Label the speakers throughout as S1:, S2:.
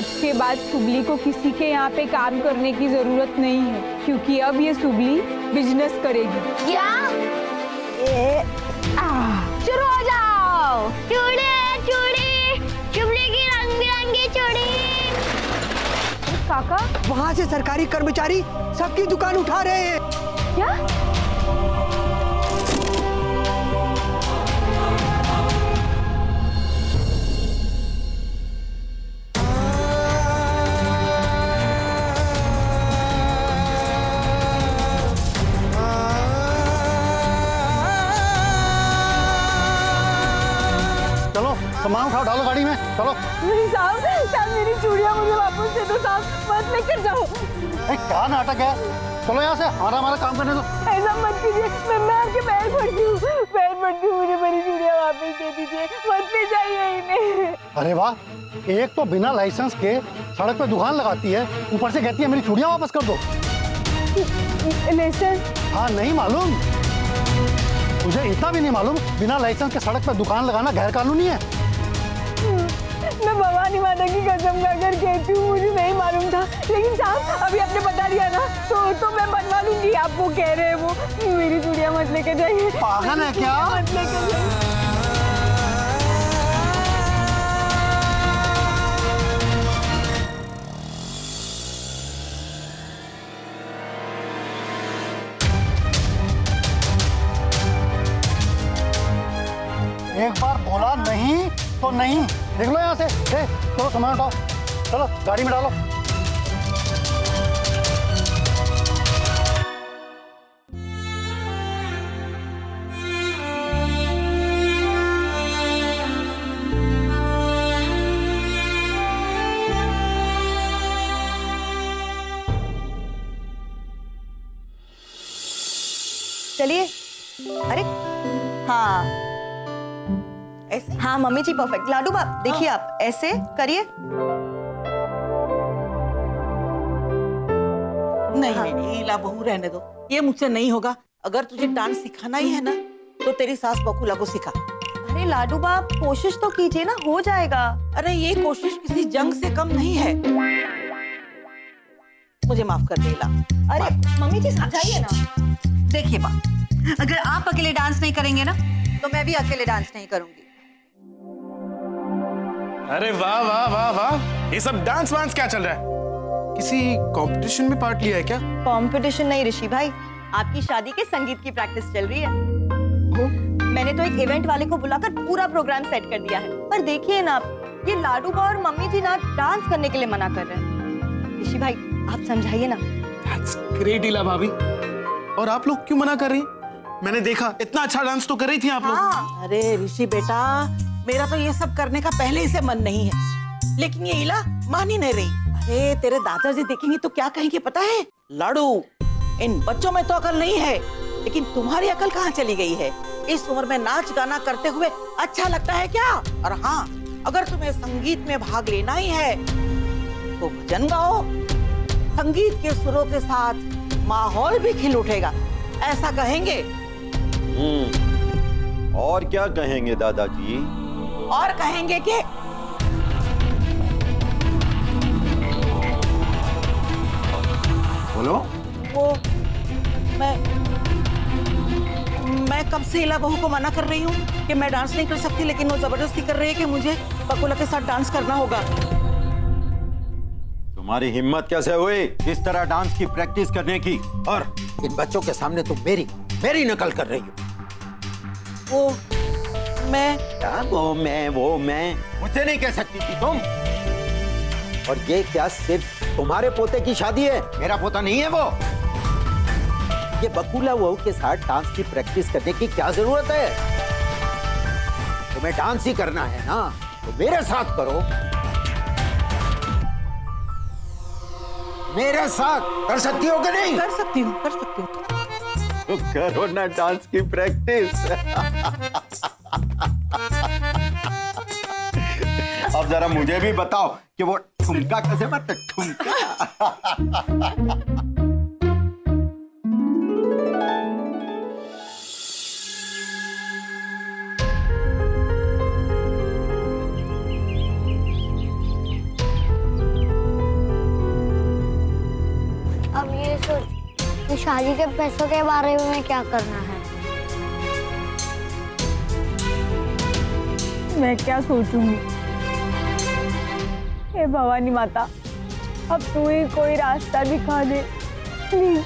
S1: आज के बाद सुबली को किसी के यहाँ पे काम करने की जरूरत नहीं है, क्योंकि अब ये सुबली बिजनेस करेगी।
S2: क्या? शुरू हो जाओ। चूड़ी चूड़ी, सुबली की रंग बिरंगी चूड़ी।
S1: काका,
S3: वहाँ से सरकारी कर्मचारी सबकी दुकान उठा रहे हैं।
S1: क्या?
S4: सामान उठाओ, डालो गाड़ी में, चलो।
S1: साहब मेरी चूड़ियां मुझे वापस दे दो साहब, मत लेकर जाओ।
S4: क्या नाटक है, चलो यहाँ से, हमारा काम करने दो।
S1: ऐसा मत कीजिए, मैं आपके पैर पड़ती हूँ, मुझे मेरी चूड़ियां वापस दे दीजिए, मत ले जाइए इन्हें।
S4: अरे वाह, एक तो बिना लाइसेंस के सड़क पे दुकान लगाती है, ऊपर से कहती है मेरी चूड़ियां वापस कर दो।
S1: लाइसेंस?
S4: हाँ, नहीं मालूम तुझे? इतना भी नहीं मालूम बिना लाइसेंस के सड़क पे दुकान लगाना गैर कानूनी है?
S1: मैं भवानी माता की कसम खाकर कहती हूँ, मुझे नहीं मालूम था, लेकिन साहब अभी आपने बता दिया ना, तो मैं बनवा लूंगी। आप वो कह रहे हैं, वो मेरी चूड़ियां मत लेकर जाइए।
S4: पागल है क्या?
S1: मत लेकर जाइए।
S4: एक बार बोला नहीं तो नहीं, निकलो यहाँ से। चलो सामान उठाओ, चलो गाड़ी में डालो।
S5: चलिए। अरे हाँ ऐसे, हाँ मम्मी जी परफेक्ट। लाडू बाप देखिए, आप ऐसे करिए।
S6: नहीं हाँ। नहीं ला बहू, रहने दो, ये मुझसे नहीं होगा। अगर तुझे डांस सिखाना ही है ना, तो तेरी सास बकुला को सिखा।
S5: अरे लाडू बाप कोशिश तो कीजिए ना, हो जाएगा।
S6: अरे ये कोशिश किसी जंग से कम नहीं है। मुझे माफ कर दे ला।
S5: अरे मम्मी जी समझाइए ना।
S7: देखिए बा, अगर आप अकेले डांस नहीं करेंगे ना, तो मैं भी अकेले डांस नहीं करूंगी।
S8: अरे वाह वाह वाह वाह, ये सब डांस वांस क्या चल रहा है? किसी कंपटीशन में पार्ट लिया है क्या?
S5: कंपटीशन नहीं ऋषि भाई, आपकी शादी के संगीत की प्रैक्टिस चल रही है। मैंने तो एक इवेंट वाले को बुलाकर पूरा प्रोग्राम सेट कर दिया है, पर देखिए ना आप, ये लाडू बा और मम्मी जी ना डांस करने के लिए मना कर रहे हैं। ऋषि भाई आप समझाइए ना।
S8: That's great इला भाभी। और आप लोग क्यों मना कर रही? मैंने देखा इतना अच्छा डांस तो कर रही थी आप लोग।
S6: हाँ। अरे ऋषि बेटा, मेरा तो ये सब करने का पहले ही से मन नहीं है, लेकिन ये इला मान ही नहीं रही। अरे तेरे दादाजी देखेंगे तो क्या कहेंगे पता है? लाडू, इन बच्चों में तो अकल नहीं है, लेकिन तुम्हारी अकल कहाँ चली गई है? इस उम्र में नाच गाना करते हुए अच्छा लगता है क्या? और हाँ, अगर तुम्हें संगीत में भाग लेना ही है तो भजन गाओ, संगीत के सुरों के साथ माहौल भी खिल उठेगा, ऐसा कहेंगे।
S9: और क्या कहेंगे दादाजी?
S6: और कहेंगे कि
S9: बोलो।
S6: वो मैं कब से इला बहू को मना कर रही हूँ कि मैं डांस नहीं कर सकती, लेकिन वो जबरदस्ती कर रही है कि मुझे बकुला के साथ डांस करना होगा।
S9: तुम्हारी हिम्मत कैसे हुई इस तरह डांस की प्रैक्टिस करने की? और इन बच्चों के सामने तुम मेरी नकल कर रही हो।
S6: वो मैं
S9: मुझसे नहीं कह सकती थी तुम। और ये क्या सिर्फ तुम्हारे पोते की शादी है? मेरा पोता नहीं है वो। ये बकुला बहू के साथ डांस की प्रैक्टिस करने की क्या जरूरत है? तुम्हें डांस ही करना है ना, तो मेरे साथ करो। मेरे साथ कर सकती हो कि नहीं?
S6: कर सकती हूँ।
S9: तो करो ना डांस की प्रैक्टिस। अब जरा मुझे भी बताओ कि वो ठुमका कैसे मारते? ठुमका।
S2: शादी के पैसों के बारे में क्या करना है?
S1: मैं क्या सोचूंगी? हे भवानी माता, अब तू ही कोई रास्ता दिखा दे प्लीज।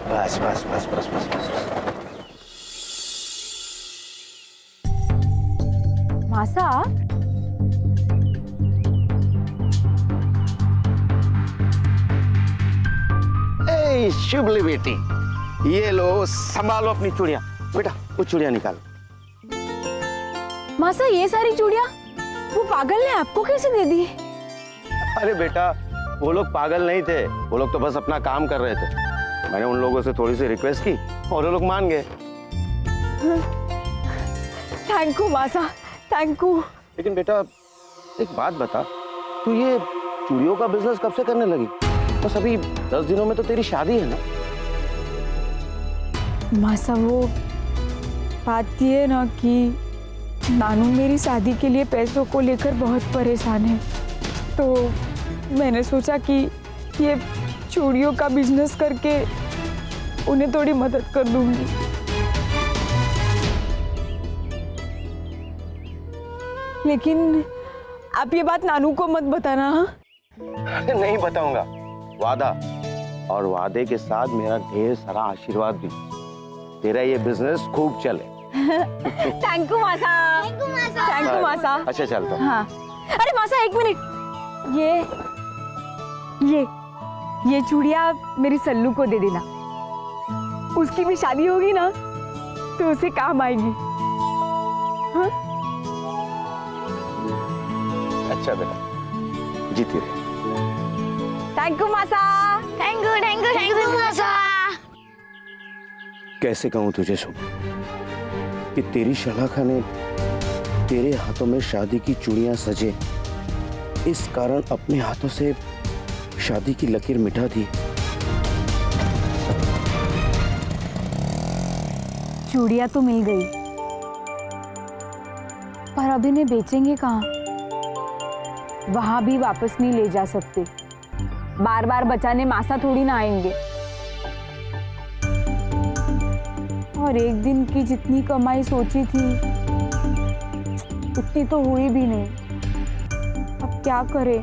S9: बस बस बस बस बस बस
S1: मासा,
S8: ए शुभली बेटी, ये लो, संभालो अपनी चूड़ियां। बेटा वो चूड़ियां निकालो।
S1: मासा ये सारी चूड़ियां वो पागल ने आपको कैसे दे दी?
S8: अरे बेटा, वो लोग पागल नहीं थे, वो लोग तो बस अपना काम कर रहे थे। मैंने उन लोगों से थोड़ी सी रिक्वेस्ट की और वो लोग मान गए।
S1: थैंक यू मासा, थैंक यू।
S8: लेकिन बेटा एक बात बता, तू ये चूड़ियों का बिजनेस कब से करने लगी? बस अभी 10 दिनों में तो तेरी शादी है ना।
S1: मासा वो बात ये है ना कि नानू मेरी शादी के लिए पैसों को लेकर बहुत परेशान है, तो मैंने सोचा कि ये चूड़ियों का बिजनेस करके उन्हें थोड़ी मदद कर दूंगी। लेकिन आप ये बात नानू को मत बताना। हाँ?
S8: नहीं बताऊंगा, वादा। और वादे के साथ मेरा ढेर सारा आशीर्वाद भी, तेरा ये बिजनेस खूब चले।
S1: थैंक यू मासा, थैंक यू मासा।
S8: अच्छा चलता हूं।
S1: हाँ, अरे मासा एक मिनट, ये चूड़िया मेरी सल्लू को दे देना, उसकी भी शादी होगी ना तो उसे काम आएगी। हाँ?
S8: अच्छा बेटा, जीती रहे।
S1: थैंक यू मासा।
S2: Thank you thank you thank you मासा।
S8: कैसे कहूं तुझे शुभ कि तेरी शलाखा ने तेरे हाथों में शादी की चूड़ियां सजे, इस कारण अपने हाथों से शादी की लकीर मिटा दी।
S1: चूड़िया तो मिल गई, पर अब इन्हें बेचेंगे कहाँ? वहां भी वापस नहीं ले जा सकते, बार बार बचाने मासा थोड़ी ना आएंगे। और एक दिन की जितनी कमाई सोची थी उतनी तो हुई भी नहीं। अब क्या करें?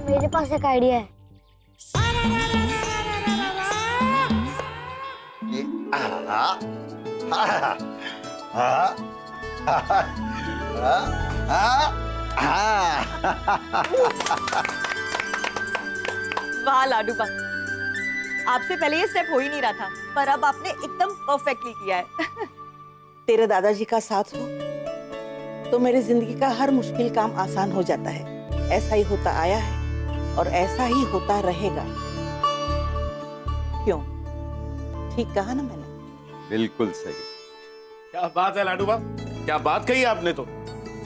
S2: मेरे पास एक आइडिया है।
S5: वाह लाडू बा, आपसे पहले ये स्टेप हो ही नहीं रहा था, पर अब आपने एकदम परफेक्टली किया है।
S6: तेरे दादाजी का साथ हो तो मेरी जिंदगी का हर मुश्किल काम आसान हो जाता है। ऐसा ही होता आया है और ऐसा ही होता रहेगा। क्यों? ठीक कहा ना मैंने?
S9: बिल्कुल सही।
S8: क्या बात है लाडू बाबा, क्या बात कही आपने तो।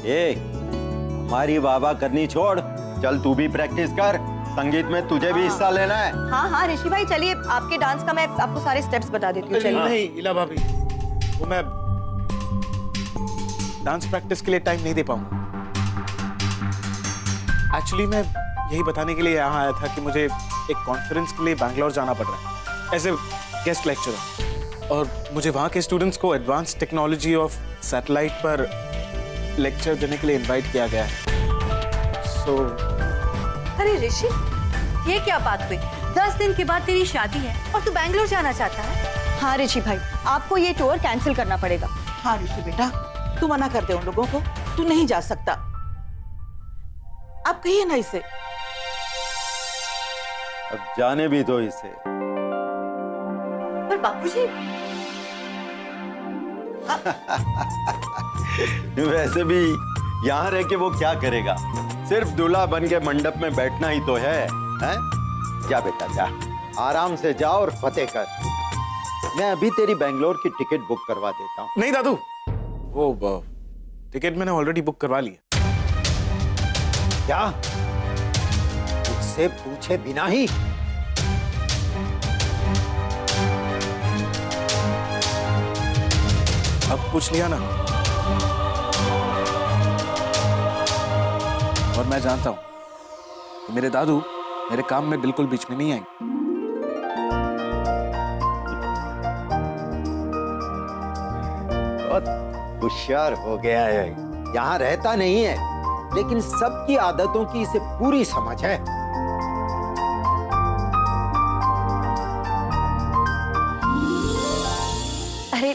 S9: ए, हमारी वाह करनी छोड़, चल तू भी प्रैक्टिस कर, संगीत में तुझे भी हिस्सा लेना है।
S5: हाँ हाँ ऋषि भाई, चलिए आपके डांस का मैं आपको सारे स्टेप्स बता देती हूँ। चलिए।
S8: नहीं इला भाभी, वो मैं डांस प्रैक्टिस के लिए टाइम नहीं दे पाऊंगा। एक्चुअली मैं यही बताने के लिए यहाँ आया था कि मुझे एक कॉन्फ्रेंस के लिए बैंगलोर जाना पड़ रहा है एज ए गेस्ट लेक्चरर, और मुझे वहाँ के स्टूडेंट्स को एडवांस टेक्नोलॉजी ऑफ सैटेलाइट पर लेक्चर देने के लिए इनवाइट किया गया है। सो
S7: अरे ऋषि, ये क्या बात हुई? 10 दिन के बाद तेरी शादी है और तू बैंगलोर जाना चाहता है?
S5: हाँ ऋषि भाई, आपको ये टूर कैंसिल करना पड़ेगा।
S6: हाँ ऋषि बेटा, तू मना कर दे उन लोगों को, तू नहीं जा सकता। आप कहिए ना इसे।
S9: अब जाने भी दो इसे।
S7: पर बापूजी,
S9: वैसे भी यहाँ रह के वो क्या करेगा? सिर्फ दूल्हा बन के मंडप में बैठना ही तो है, हैं? जा बेटा जा, आराम से जा और फतेह कर। मैं अभी तेरी बैंगलोर की टिकट बुक करवा देता हूँ।
S8: नहीं दादू, वो टिकट मैंने ऑलरेडी बुक करवा ली है।
S9: क्या? मुझसे पूछे बिना ही?
S8: अब पूछ लिया ना, और मैं जानता हूं कि मेरे दादू मेरे काम में बिल्कुल बीच में नहीं आएंगे।
S9: बहुत होशियार हो गया है, यहाँ रहता नहीं है लेकिन सबकी आदतों की इसे पूरी समझ है।
S5: अरे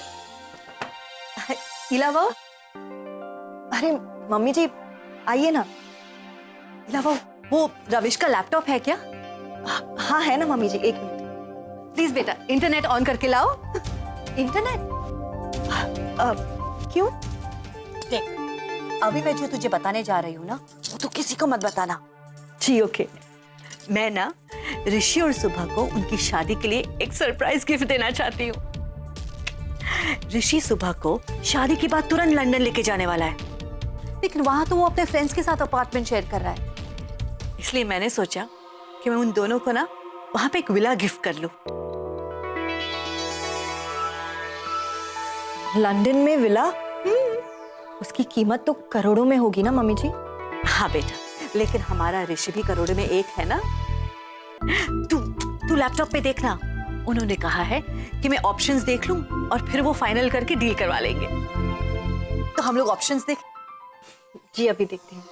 S5: इला बहू, अरे मम्मी जी आइए ना। इला बहू, वो रविश का लैपटॉप है क्या? हाँ है ना मम्मी जी, एक मिनट
S7: प्लीज बेटा इंटरनेट ऑन करके लाओ।
S5: इंटरनेट क्यों?
S7: देख, अभी मैं जो तुझे बताने जा रही हूँ ना, वो तो किसी को मत बताना।
S5: जी ओके।
S7: मैं ना ऋषि और सुभा को उनकी शादी के लिए एक सरप्राइज गिफ्ट देना चाहती हूँ। ऋषि सुभा को शादी के बाद तुरंत लंदन लेके जाने वाला है, लेकिन वहां तो वो अपने फ्रेंड्स के साथ अपार्टमेंट शेयर कर रहा है। इसलिए मैंने सोचा कि मैं उन दोनों को ना वहां पे एक विला गिफ्ट कर लूं।
S5: लंदन में विला? उसकी कीमत तो करोड़ों में होगी ना मम्मी जी?
S7: हाँ बेटा, लेकिन हमारा ऋषि भी करोड़ों में एक है ना। तू लैपटॉप पे देखना, उन्होंने कहा है कि मैं ऑप्शंस देख लूं और फिर वो फाइनल करके डील करवा लेंगे। तो हम लोग ऑप्शंस देख।
S5: जी अभी देखते हैं।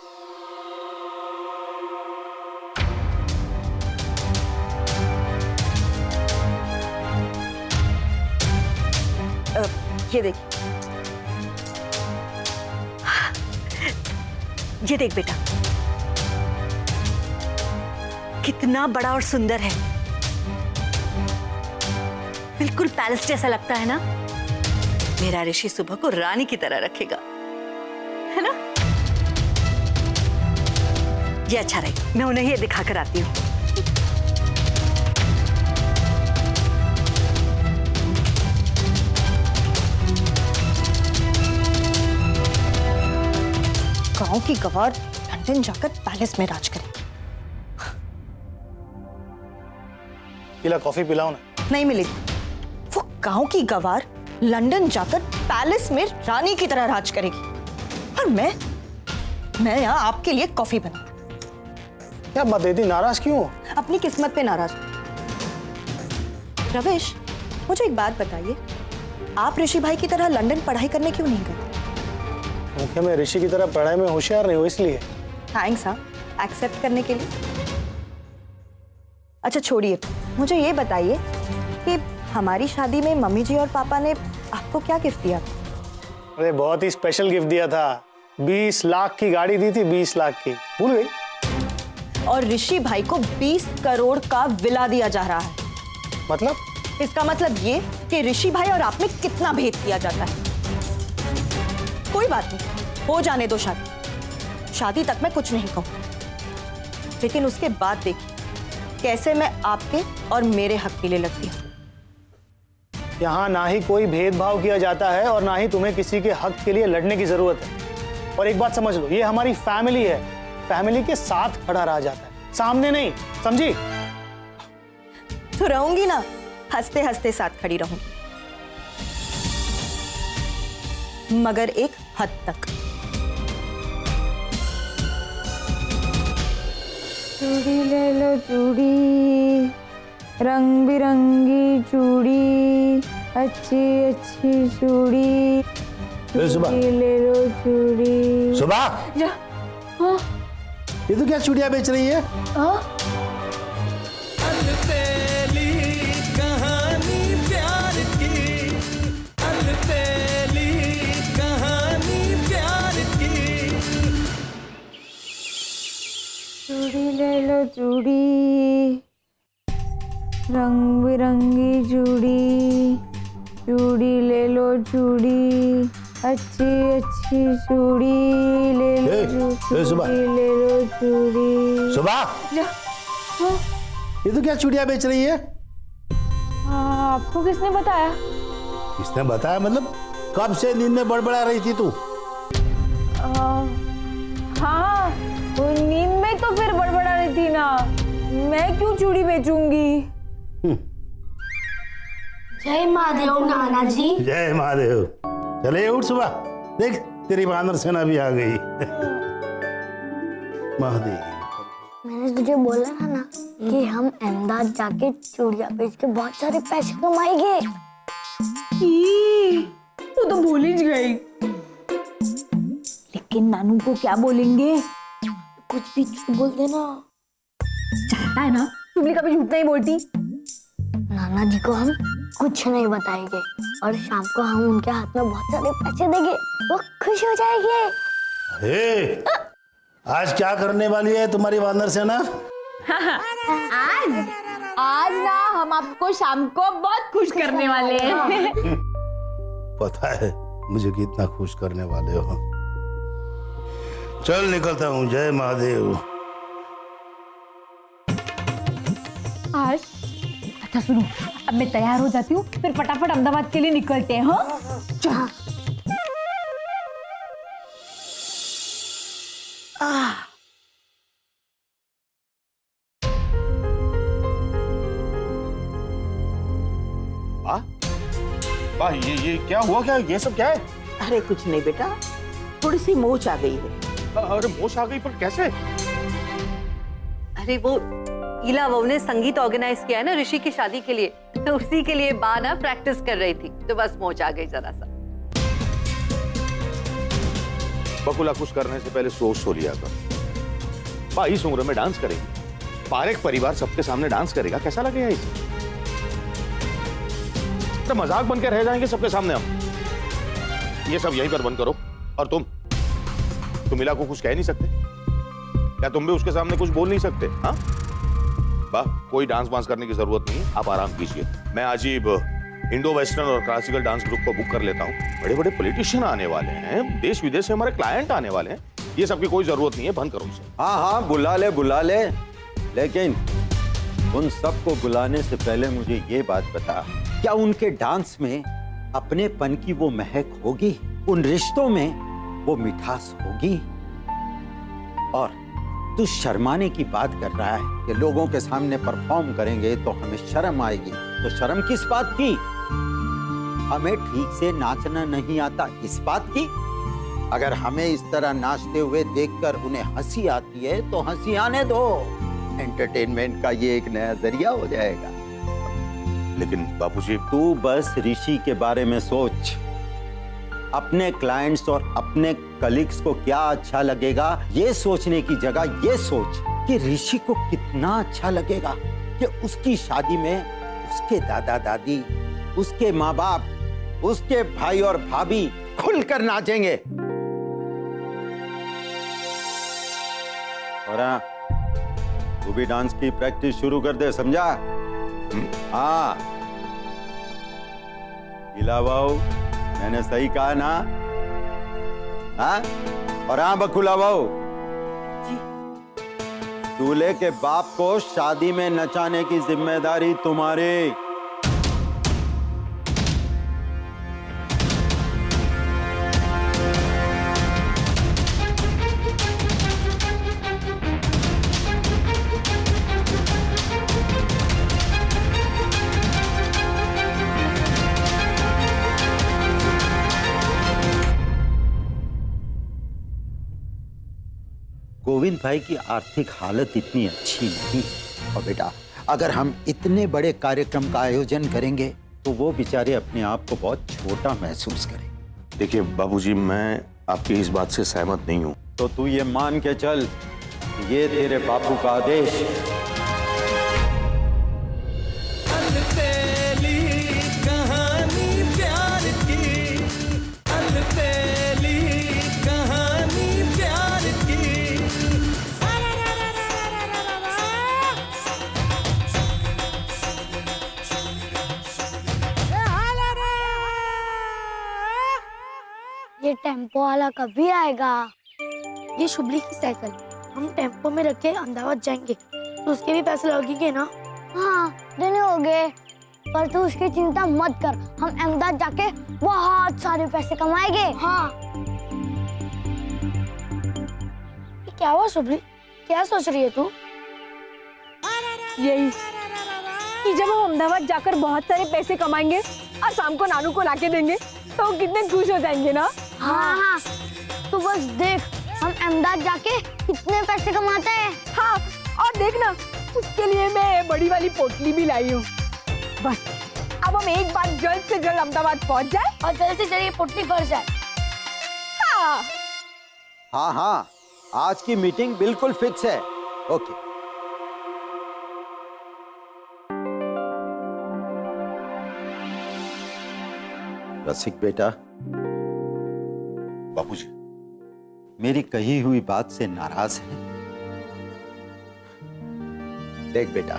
S5: ये देखिए,
S7: ये देख बेटा, कितना बड़ा और सुंदर है, बिल्कुल पैलेस जैसा लगता है ना। मेरा ऋषि सुबह को रानी की तरह रखेगा, है ना? ये अच्छा रहेगा, मैं उन्हें ये दिखा कर आती हूँ।
S5: गांव की गवार लंदन जाकर पैलेस में राज करेगी।
S4: पीला कॉफी पिलाओ ना।
S5: नहीं मिलेगी। वो गांव की गवार लंदन जाकर पैलेस में रानी की तरह राज करेगी और मैं यहाँ आपके लिए कॉफी बना।
S4: क्या बात दीदी, नाराज क्यों हो?
S5: अपनी किस्मत पे नाराज हूं। रविश, मुझे एक बात बताइए, आप ऋषि भाई की तरह लंदन पढ़ाई करने क्यों नहीं गए?
S4: क्योंकि मैं ऋषि की तरह पढ़ाई में होशियार नहीं हूँ, इसलिए।
S5: थैंक्स हाँ, एक्सेप्ट करने के लिए। अच्छा छोड़िए, मुझे ये बताइए कि हमारी शादी में मम्मी जी और पापा ने आपको क्या गिफ्ट दिया?
S4: अरे बहुत ही स्पेशल गिफ्ट दिया था, 20 लाख की गाड़ी दी थी, 20 लाख की, भूल गई?
S5: और ऋषि भाई को 20 करोड़ का विला दिया जा रहा है।
S4: मतलब?
S5: इसका मतलब ये कि ऋषि भाई और आप में कितना भेद किया जाता है। कोई बात नहीं, हो जाने दो शादी। शादी तक मैं कुछ नहीं कहूँ, लेकिन उसके बाद देखिए कैसे मैं आपके और मेरे हक के लिए लड़ती हूँ।
S4: यहाँ ना ही कोई भेदभाव किया जाता है और ना ही तुम्हें किसी के हक के लिए लड़ने की जरूरत है। और एक बात समझ लो, ये हमारी फैमिली है, फैमिली के साथ खड़ा रहा जाता है, सामने नहीं, समझी?
S5: तो रहूंगी ना, हंसते हंसते साथ खड़ी रहूंगी, मगर एक हद तक।
S1: चूड़ी ले लो चूड़ी, रंग बिरंगी चूड़ी, अच्छी अच्छी चूड़ी। चूड़ी ले लो चूड़ी।
S10: सुबह,
S1: हाँ
S10: ये तो क्या चूड़ियां बेच रही है?
S1: हाँ चूड़ी ले लो चूड़ी, रंग बिरंगी चूड़ी। चूड़ी ले लो चूड़ी, अच्छी अच्छी चूड़ी ले लो
S10: सुबह।
S1: चूड़ी ले लो चूड़ी।
S10: सुबह,
S1: हाँ
S10: ये तो क्या चूड़ियां बेच रही है?
S1: हाँ, आपको किसने बताया?
S10: किसने बताया मतलब? कब से नींद में बड़बड़ा रही थी तू?
S1: हाँ, वो नींद में तो फिर बड़बड़ा रही थी ना। मैं क्यों चूड़ी बेचूंगी?
S2: जय महादेव नाना जी।
S10: जय महादेव। चले उठ सुबह, देख तेरी बानर सेना भी आ गई। महादेव।
S2: मैंने तुझे बोला था ना कि हम अहमदाबाद जाके चूड़ियां बेच के बहुत सारे पैसे कमाएंगे।
S1: तू तो भूल ही गई। लेकिन नानू को क्या बोलेंगे?
S2: कुछ भी झूठ बोल देना।
S1: चाहता है ना, शुभली कभी झूठ नहीं बोलती।
S2: नाना जी को हम कुछ नहीं बताएंगे और शाम को हम उनके हाथ में बहुत सारे पैसे देंगे, वो खुश हो जाएंगे।
S10: हे, आज क्या करने वाली है तुम्हारी वानर सेना?
S1: आज ना हम आपको शाम को बहुत खुश करने वाले हैं।
S10: पता है मुझे कितना खुश करने वाले हो। चल निकलता हूँ, जय महादेव।
S1: आज अच्छा सुनो, अब मैं तैयार हो जाती हूँ, फिर फटाफट अहमदाबाद के लिए निकलते हैं। हाँ चल।
S8: वाह, ये क्या हुआ? क्या ये सब क्या है?
S6: अरे कुछ नहीं बेटा, थोड़ी सी मोच आ गई है।
S8: अरे मोच आ गई, पर कैसे?
S7: अरे वो ईला बहू ने संगीत ऑर्गेनाइज किया है ना ऋषि की शादी के लिए, तो उसी के लिए बा ना प्रैक्टिस कर रही थी, तो बस मोच आ गई जरा सा।
S11: बकुला कुछ करने से पहले सोच लिया कर। बा इस उम्र में डांस करेगी, पारेख परिवार सबके सामने डांस करेगा, कैसा लगेगा इसे? तो मजाक बनकर रह जाएंगे सबके सामने हम। ये सब यहीं पर बंद करो। और तुम इला को कुछ कह नहीं सकते क्या? तुम भी उसके सामने कुछ बोल नहीं सकते? हाँ वाह, कोई डांस वांस करने की जरूरत नहीं है, आप आराम कीजिए। मैं आज ही इंडो वेस्टर्न और क्लासिकल डांस ग्रुप को बुक कर लेता हूँ। बड़े बड़े पॉलिटिशियन आने वाले हैं, देश विदेश से हमारे क्लाइंट आने वाले हैं, ये सब की कोई जरूरत नहीं है, बंद करो इसे।
S9: हाँ हाँ बुला ले, लेकिन उन सबको बुलाने से पहले मुझे ये बात बता, क्या उनके डांस में अपनेपन की वो महक होगी? उन रिश्तों में वो मिठास होगी? और तू शर्माने की बात कर रहा है कि लोगों के सामने परफॉर्म करेंगे तो हमें शर्म आएगी। तो शर्म किस बात की? हमें ठीक से नाचना नहीं आता इस बात की? अगर हमें इस तरह नाचते हुए देखकर उन्हें हंसी आती है तो हंसी आने दो, एंटरटेनमेंट का ये एक नया जरिया हो जाएगा।
S11: लेकिन बापूजी,
S9: तू बस ऋषि के बारे में सोच। अपने क्लाइंट्स और अपने कलीग्स को क्या अच्छा लगेगा, ये सोचने की जगह ये सोच कि ऋषि को कितना अच्छा लगेगा कि उसकी शादी में उसके दादा दादी, उसके माँ बाप, उसके भाई और भाभी खुलकर नाचेंगे। और हाँ, तू भी डांस की प्रैक्टिस शुरू कर दे, समझा? हाँ इलावाओ, मैंने सही कहा ना? हाँ? और हाँ बकुला बहू, दूल्हे के बाप को शादी में नचाने की जिम्मेदारी तुम्हारी। गोविंद भाई की आर्थिक हालत इतनी अच्छी नहीं। और बेटा, अगर हम इतने बड़े कार्यक्रम का आयोजन करेंगे तो वो बेचारे अपने आप को बहुत छोटा महसूस करें।
S11: देखिए बाबूजी, मैं आपकी इस बात से सहमत नहीं हूँ।
S9: तो तू ये मान के चल, ये तेरे बापू का आदेश।
S2: ये टेम्पो वाला कभी आएगा? ये शुभली की साइकिल हम टेम्पो में रख के अहमदाबाद जाएंगे तो उसके भी पैसे लगेंगे ना? हाँ देने होंगे, पर तू उसकी चिंता मत कर, हम अहमदाबाद जाके बहुत सारे पैसे कमाएंगे। हाँ। क्या हुआ शुभली, क्या सोच रही है तू?
S1: यही कि जब हम अहमदाबाद जाकर बहुत सारे पैसे कमाएंगे और शाम को नानू को लाके देंगे तो वो कितने खुश हो जाएंगे ना।
S2: हाँ हाँ, तू बस देख, हम अहमदाबाद जाके कितने पैसे कमाते हैं।
S1: हाँ, और देखना उसके लिए मैं बड़ी वाली पोटली भी लाई हूँ। बस अब हम एक बार जल्द से जल्द अहमदाबाद पहुँच जाए
S2: और जल्द से जल्द ये पोटली भर जाए।
S1: हाँ
S9: हाँ हाँ, आज की मीटिंग बिल्कुल फिक्स है। ओके। रसिक बेटा,
S11: बापूजी,
S9: मेरी कही हुई बात से नाराज है? देख बेटा,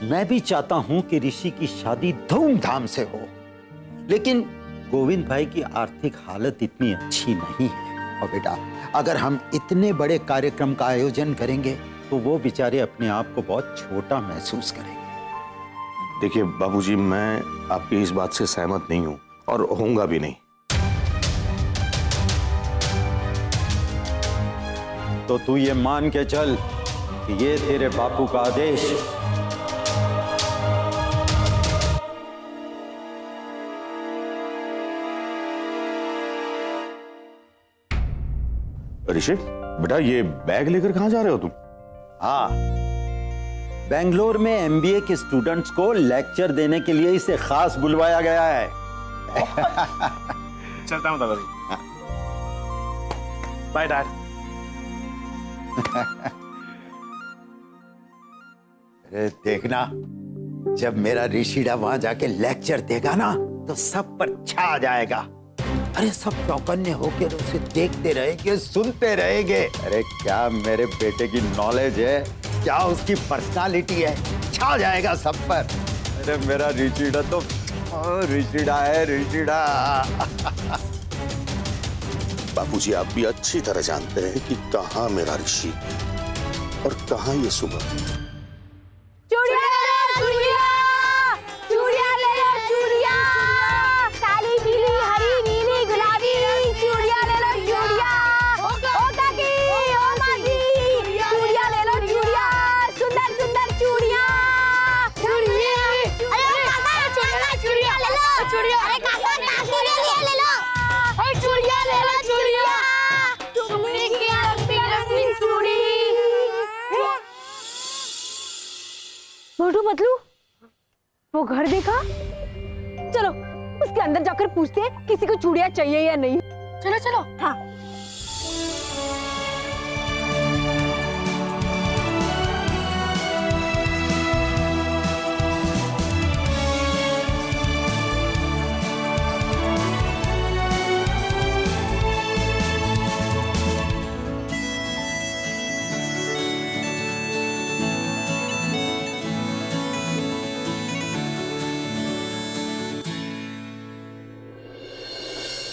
S9: मैं भी चाहता हूं कि ऋषि की शादी धूमधाम से हो, लेकिन गोविंद भाई की आर्थिक हालत इतनी अच्छी नहीं है। और बेटा, अगर हम इतने बड़े कार्यक्रम का आयोजन करेंगे तो वो बेचारे अपने आप को बहुत छोटा महसूस करेंगे।
S11: देखिए बाबूजी, मैं आपकी इस बात से सहमत नहीं हूं और होऊंगा भी नहीं।
S9: तो तू ये मान के चल कि ये तेरे बापू का आदेश।
S11: ऋषि बेटा, ये बैग लेकर कहां जा रहे हो तुम?
S9: हाँ, बेंगलोर में एमबीए के स्टूडेंट्स को लेक्चर देने के लिए इसे खास बुलवाया गया है।
S8: चलता हूं दादाजी। Bye dad.
S9: अरे देखना, जब मेरा ऋषिड़ा वहां जाके लेक्चर देगा ना तो सब पर छा जाएगा। अरे सब चौकन्ने होकर उसे देखते रहेंगे, सुनते रहेंगे। अरे क्या मेरे बेटे की नॉलेज है, क्या उसकी पर्सनालिटी है, छा जाएगा सब पर। अरे मेरा ऋषिड़ा तो ऋषिड़ा है, ऋषिड़ा।
S11: बापूजी, आप भी अच्छी तरह जानते हैं कि कहां मेरा ऋषि और कहां ये सुबह।
S1: चूड़िया ले लो, चूड़िया काली पीली हरी नीली गुलाबी चूड़िया ले लो, चूड़िया ओ काकी ओ मासी चूड़िया ले लो, चूड़िया सुंदर सुंदर चूड़िया।
S2: अरे काका चूड़िया ले लो, चूड़िया। अरे काका चूड़िया ले लो, अरे चूड़िया ले लो, चूड़िया। चुम्मी की लंबी लंबी चूड़ी।
S1: मोटू पतलू, वो घर देखा? चलो उसके अंदर जाकर पूछते हैं किसी को चूड़ियां चाहिए या नहीं।
S2: चलो चलो।
S1: हाँ।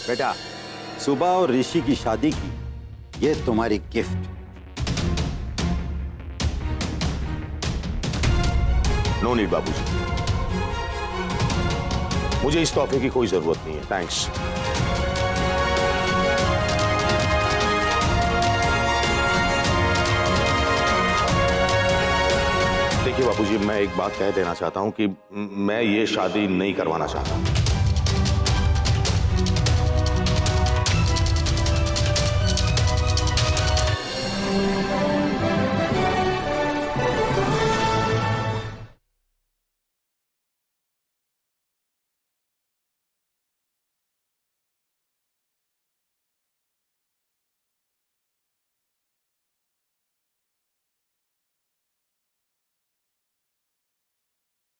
S9: बेटा, सुबह और ऋषि की शादी की ये तुम्हारी गिफ्ट।
S11: नो नीड बाबूजी, मुझे इस तोहफे की कोई जरूरत नहीं है। थैंक्स। देखिए बाबूजी, मैं एक बात कह देना चाहता हूं कि मैं ये शादी नहीं करवाना चाहता।